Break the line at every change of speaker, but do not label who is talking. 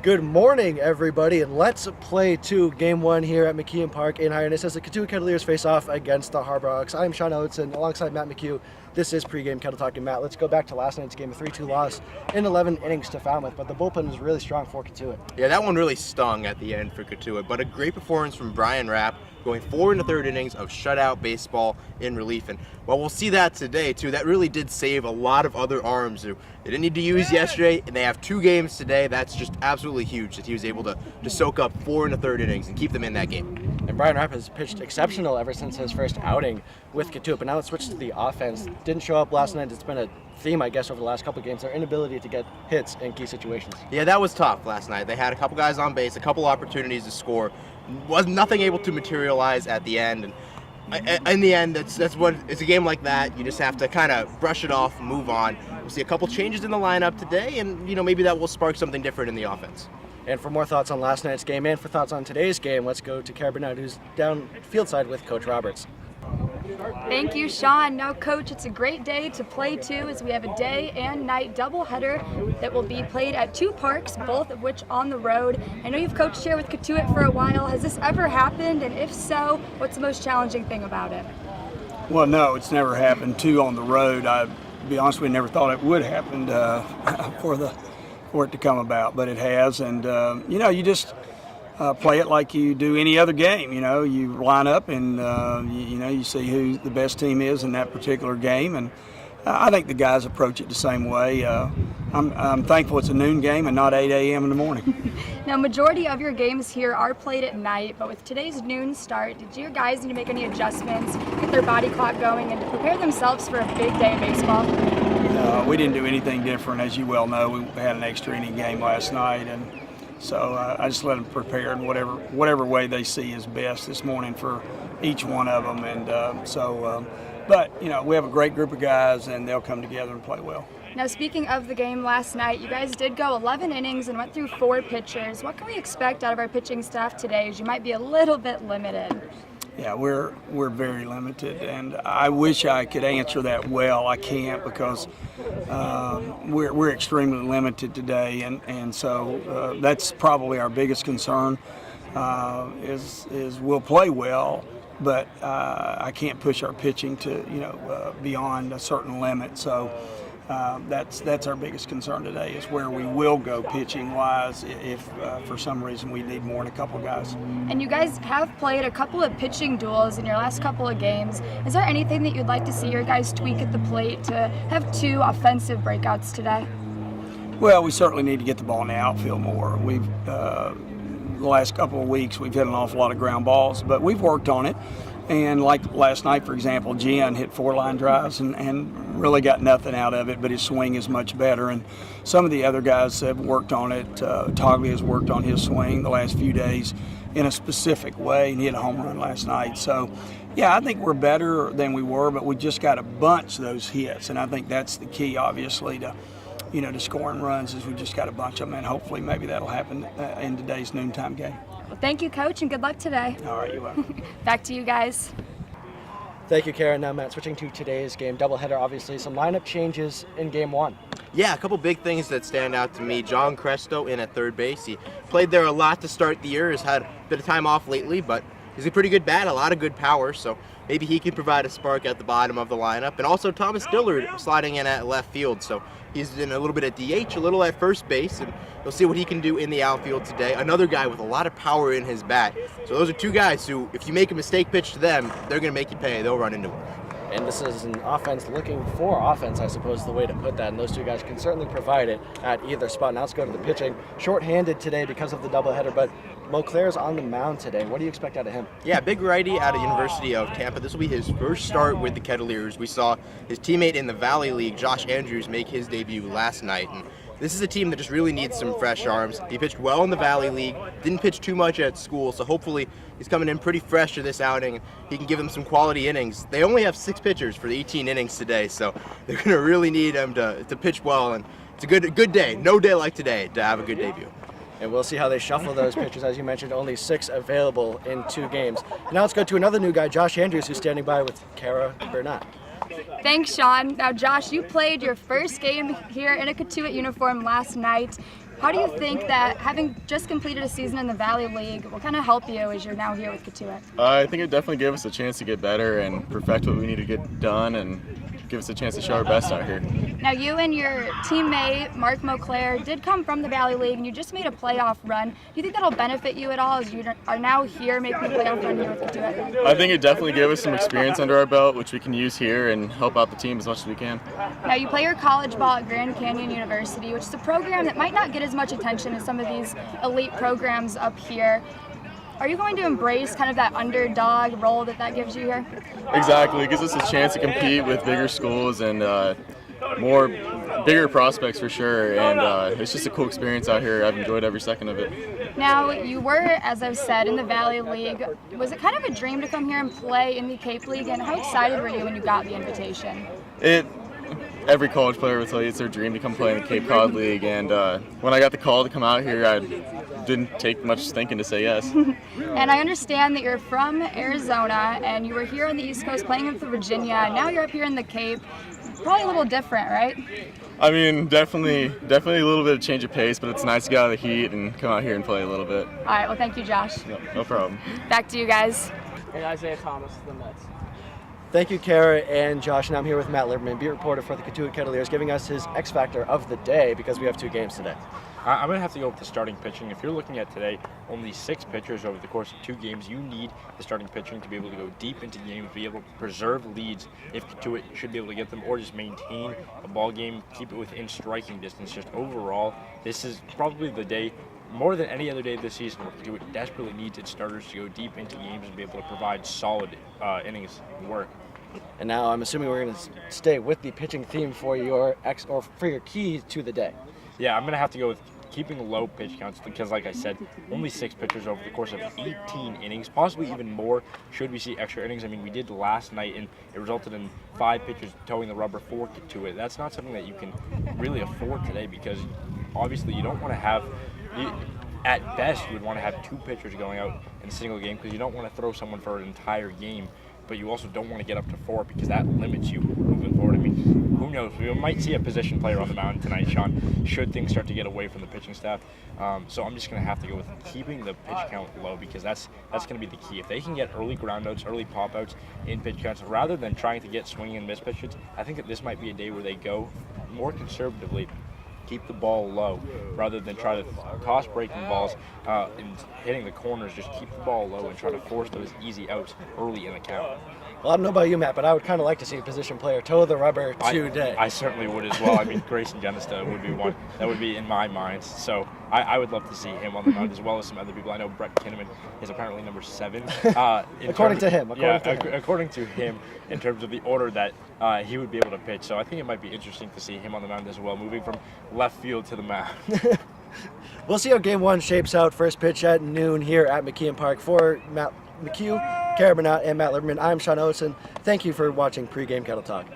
Good morning, everybody, and let's play game one here at McKeon Park in Hyannis as the Cotuit Kettleers face off against the Harbor Hawks. I'm Sean Ellertson, alongside Matt McHugh. This is pregame Kettle Talk. And Matt, let's go back to last night's game, a 3-2 loss in 11 innings to Falmouth, but the bullpen was really strong for Cotuit.
Yeah, that one really stung at the end for Cotuit, but a great performance from Brian Rapp, going 4 in the third innings of shutout baseball in relief. And while we'll see that today, too, that really did save a lot of other arms who they didn't need to use yesterday, and they have 2 games today. That's just absolutely huge that he was able to soak up 4 in the third innings and keep them in that game.
And Brian Rapp has pitched exceptional ever since his first outing with Cotuit, but now let's switch to the offense. Didn't show up last night. It's been a theme, I guess, over the last couple of games, their inability to get hits in key situations.
Yeah, that was tough last night. They had a couple guys on base, a couple opportunities to score. Was nothing able to materialize at the end. And in the end, that's what it's a game like that. You just have to kind of brush it off and move on. We'll see a couple changes in the lineup today, and maybe that will spark something different in the offense.
And for more thoughts on last night's game and for thoughts on today's game, let's go to Kara Burnett, who's down field side with Coach Roberts.
Thank you, Sean. Now, Coach, it's a great day to play too, as we have a day and night doubleheader that will be played at 2 parks, both of which on the road. I know you've coached here with Cotuit for a while. Has this ever happened? And if so, what's the most challenging thing about it?
Well, no, it's never happened. 2 on the road. To be honest with you, never thought it would happen for it to come about, but it has. And you just play it like you do any other game. You line up and you see who the best team is in that particular game, and I think the guys approach it the same way. I'm thankful it's a noon game and not 8 a.m. in the morning.
Now, majority of your games here are played at night, but with today's noon start, did your guys need to make any adjustments, get their body clock going, and to prepare themselves for a big day of baseball?
We didn't do anything different. As you well know, we had an extra inning game last night, and so I just let them prepare in whatever way they see is best this morning for each one of them. And but we have a great group of guys, and they'll come together and play well.
Now, speaking of the game last night, you guys did go 11 innings and went through 4 pitchers. What can we expect out of our pitching staff today, as you might be a little bit limited?
Yeah, we're very limited, and I wish I could answer that well. I can't, because we're extremely limited today, and so that's probably our biggest concern. Is we'll play well, but I can't push our pitching to beyond a certain limit. So that's our biggest concern today, is where we will go pitching wise if for some reason we need more than a couple guys.
And you guys have played a couple of pitching duels in your last couple of games. Is there anything that you'd like to see your guys tweak at the plate to have 2 offensive breakouts today?
Well, we certainly need to get the ball in the outfield more. We've the last couple of weeks we've hit an awful lot of ground balls, but we've worked on it. And like last night, for example, Jen hit 4 line drives and really got nothing out of it, but his swing is much better. And some of the other guys have worked on it. Togley has worked on his swing the last few days in a specific way, and he hit a home run last night. So, yeah, I think we're better than we were, but we just got to bunch those hits. And I think that's the key, obviously, to scoring runs, is we just got to bunch them, and hopefully maybe that'll happen in today's noontime game.
Well, thank you, Coach, and good luck today.
All right, you're welcome.
Back to you guys.
Thank you, Kara. Now, Matt, switching to today's game, doubleheader, obviously, some lineup changes in game 1.
Yeah, a couple big things that stand out to me. John Cresto in at third base. He played there a lot to start the year, has had a bit of time off lately, but he's a pretty good bat, a lot of good power, so maybe he can provide a spark at the bottom of the lineup. And also Thomas Dillard sliding in at left field, so he's in a little bit at DH, a little at first base, and we'll see what he can do in the outfield today. Another guy with a lot of power in his bat. So those are 2 guys who, if you make a mistake pitch to them, they're going to make you pay. They'll run into it.
And this is an offense looking for offense, I suppose, is the way to put that. And those 2 guys can certainly provide it at either spot. Now let's go to the pitching. Short-handed today because of the doubleheader, but Beauclair's on the mound today. What do you expect out of him?
Yeah, big righty out of University of Tampa. This will be his first start with the Kettleers. We saw his teammate in the Valley League, Josh Andrews, make his debut last night. And this is a team that just really needs some fresh arms. He pitched well in the Valley League, didn't pitch too much at school, so hopefully he's coming in pretty fresh to this outing. He can give them some quality innings. They only have 6 pitchers for the 18 innings today, so they're going to really need him to pitch well. And it's a good day. No day like today to have a good debut.
And we'll see how they shuffle those pitchers. As you mentioned, only 6 available in 2 games. Now let's go to another new guy, Josh Andrews, who's standing by with Kara Burnett.
Thanks, Sean. Now, Josh, you played your first game here in a Cotuit uniform last night. How do you think that having just completed a season in the Valley League will kind of help you as you're now here with Cotuit?
I think it definitely gave us a chance to get better and perfect what we need to get done and give us a chance to show our best out here.
Now, you and your teammate, Mark Moclair, did come from the Valley League, and you just made a playoff run. Do you think that'll benefit you at all as you are now here making a playoff run here with Cotuit?
I think it definitely gave us some experience under our belt, which we can use here and help out the team as much as we can.
Now, you play your college ball at Grand Canyon University, which is a program that might not get as much attention as some of these elite programs up here. Are you going to embrace kind of that underdog role that gives you here?
Exactly. It gives us a chance to compete with bigger schools and bigger prospects for sure. And it's just a cool experience out here. I've enjoyed every second of it.
Now, you were, as I've said, in the Valley League. Was it kind of a dream to come here and play in the Cape League? And how excited were you when you got the invitation?
Every college player will tell you it's their dream to come play in the Cape Cod League. And when I got the call to come out here, I didn't take much thinking to say yes.
And I understand that you're from Arizona and you were here on the East Coast playing with Virginia. Now you're up here in the Cape. Probably a little different, right?
I mean, definitely a little bit of change of pace, but it's nice to get out of the heat and come out here and play a little bit.
All right, well, thank you, Josh.
No problem.
Back to you guys.
And Isaiah Thomas, the Mets.
Thank you, Kara and Josh. And I'm here with Matt Liberman, beat reporter for the Cotuit Kettleers, giving us his X Factor of the day because we have 2 games today.
I'm going to have to go with the starting pitching. If you're looking at today, only 6 pitchers over the course of 2 games, you need the starting pitching to be able to go deep into games, be able to preserve leads if Cotuit should be able to get them, or just maintain a ball game, keep it within striking distance. Just overall, this is probably the day, more than any other day this season, where Cotuit desperately needs its starters to go deep into games and be able to provide solid innings work.
And now I'm assuming we're going to stay with the pitching theme for your for your key to the day.
Yeah, I'm going to have to go with keeping low pitch counts because, like I said, only 6 pitchers over the course of 18 innings, possibly even more should we see extra innings. I mean, we did last night, and it resulted in 5 pitchers towing the rubber for Cotuit. That's not something that you can really afford today because, obviously, you don't want to have at best, you would want to have 2 pitchers going out in a single game because you don't want to throw someone for an entire game, but you also don't want to get up to 4 because that limits you moving forward. I mean, who knows? We might see a position player on the mound tonight, Sean, should things start to get away from the pitching staff. So I'm just going to have to go with keeping the pitch count low because that's going to be the key. If they can get early ground outs, early pop outs in pitch counts, rather than trying to get swinging and miss pitches, I think that this might be a day where they go more conservatively, keep the ball low rather than try to toss breaking balls and hitting the corners. Just keep the ball low and try to force those easy outs early in the count.
Well, I don't know about you, Matt, but I would kind of like to see a position player toe the rubber today.
I certainly would as well. I mean, Grayson Genista would be one that would be in my mind. So I would love to see him on the mound as well as some other people. I know Brett Kinnaman is apparently number 7.
According to him.
According to him, in terms of the order that he would be able to pitch. So I think it might be interesting to see him on the mound as well, moving from left field to the mound.
We'll see how Game 1 shapes out. First pitch at noon here at McKeon Park. For Matt McHugh, Kara Burnett, and Matt Liberman, I'm Sean Ellertson. Thank you for watching Pre-Game Kettle Talk.